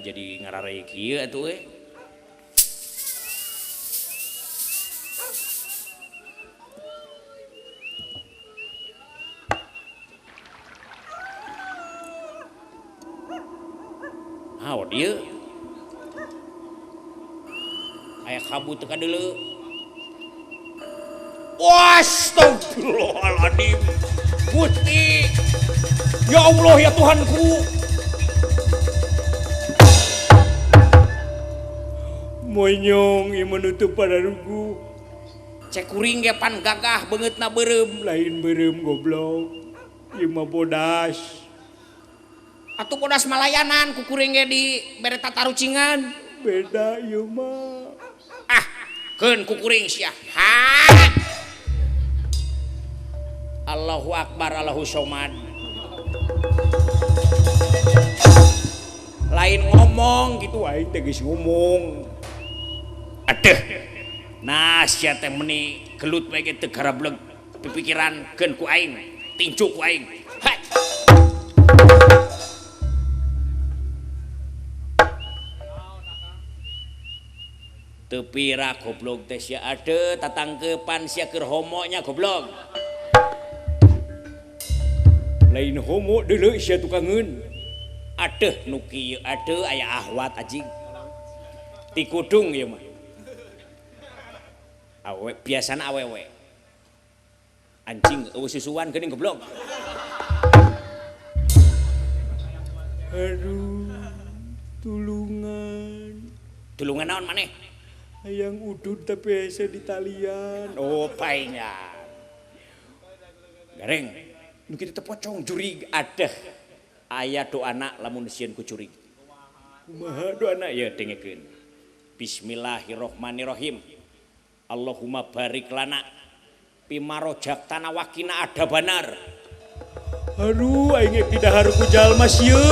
jadi ngarare kieu atuh we. Oh dia aya kabut teu kadeuleu. Astagfirullahaladzim. Gusti ya Allah ya Tuhanku, monyong ieu menutup padaruku. Cek kuring ge pan gagah beungeutna beureum, lain beureum goblok. Ieu mah bodas. Atuh bodas malayanan ku kuring ge di bere tatarucingan. Beda ieu mah. Ah, keun ku kuring sia. Ha. Allahu Akbar, Allahu Somad. Lain ngomong gitu, aing teh geus ngomong. Aduh. Nah, sia teh meuni gelut bae ge teu garableg pipikiran keun ku aing, tincu ku aing. Hai. Teu pira goblok teh sia ade tatangkeupan sia keur homonya goblok. Lain homo deuleu sia tukangeun. Adeuh nu kieu adeuh aya ahwat anjing. Ti kudung ieu mah. Awe biasana awewe. Anjing eueuh susuan geuning goblok. Aduh. Tulungan. Tulungan naon maneh? Hayang udud tapi asa di talian. Oh, paingan. Gareng. Nu kitu teh pocong jurig adah aya doana lamun sieun ku curig. Kumaha doana ya dengekeun. Bismillahirrahmanirrahim. Allahumma barik lana pimarojak tanah wakina ada banar. Aduh aing ge pidahar ku jalma sieun.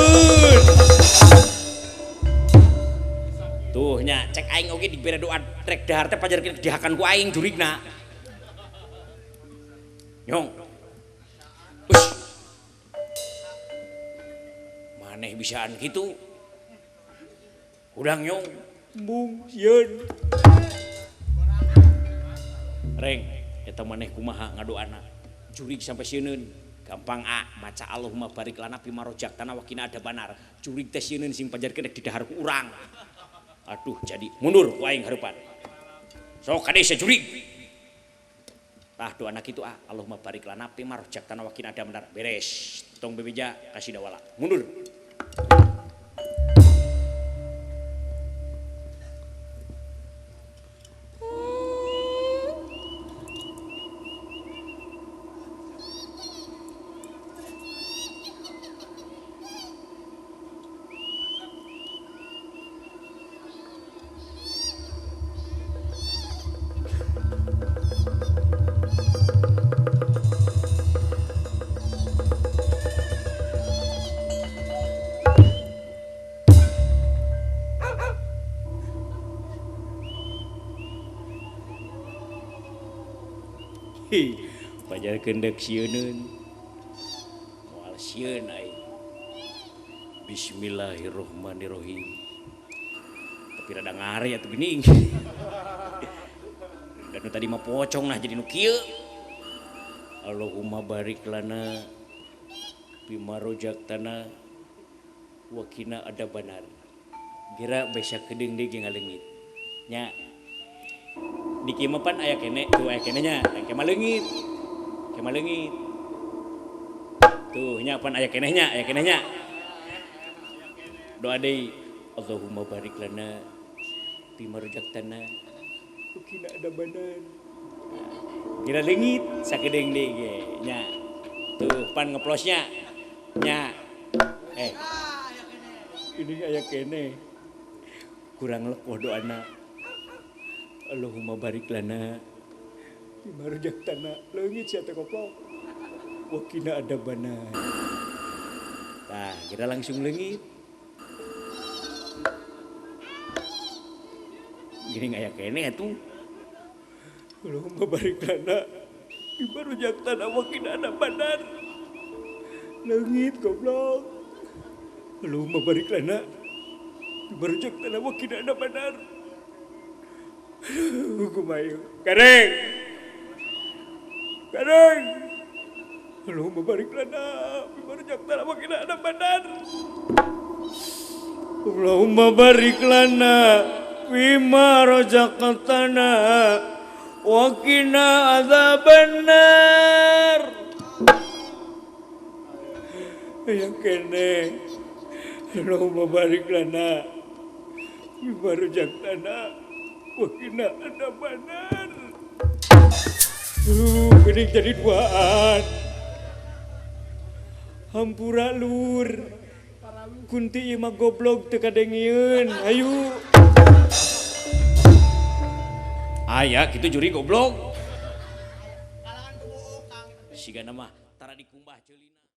Tuh nya cek aing oge dibere doa trek dahar teh pajarkeun dihakan ku aing jurigna. Nyong. Maneh bisaan gitu. Udang nyong. Bung sieun. Reng, eta maneh kumaha ngadoana? Jurig sampai sieunun. Gampang maca Allahumma barik lana pimarojak tanah wakina ada banar. Jurig teh sieunun sing pajarkeun di dahar ku urang. Aduh jadi mundur ku aing hareupan. Sok kade sajurig. Tah doana kitu Allahumma barik lana pimarojak tanah wakina ada banar. Beres. Tong bebeja kasih dawala. Mundur. Pajarkeun deuk sieunun. Moal sieun aing. Bismillahirrahmanirrahim. Tapi rada ngare atuh geuning. Dan tadi mah pocong nah jadi nu kieu. Allahumma barik lana pimarojaktana wakina ada banar. Gira besa kedeung deui ge ngaleungit. Nya di kieu mah pan aya kene, tuh aya kene nya, aya maleungit. Maleungit. Tuh nya pan aya keneh nya, aya keneh nya. Doa deui. Allahumma barik lana pimarjaktana ukina ada banan. Kira leungit sakedeung deui ge nya. Tuh pan ngeplosnya. Nya. Ini aya keneh. Kurang lepoh doana. Allahumma barik lana pimarojak tanah leungit sia teh goblok. Wakina ada banar. Tah, kita langsung leungit. Geuning aya keneh atuh. Allahumma barik lana pimarojak tanah wakina ada banar. Leungit goblok. Allahumma barik lana Berjak tanah wakina ada benar. Kumayo. Kareng. Kareng. Allahumma barik lana. Berjak tanah wakina ada benar. Allahumma barik lana. Bima razaqtana wa qina adzabannar. Ya kene. Allahumma barik lana bima razaqtana wa qina adzabannar. Geuning jadi duaan. Hampura lur. Kunti mah goblok teu kadengieun. Ayo. Aya kitu juri goblok. Sigana mah tara dikumbah ceulina.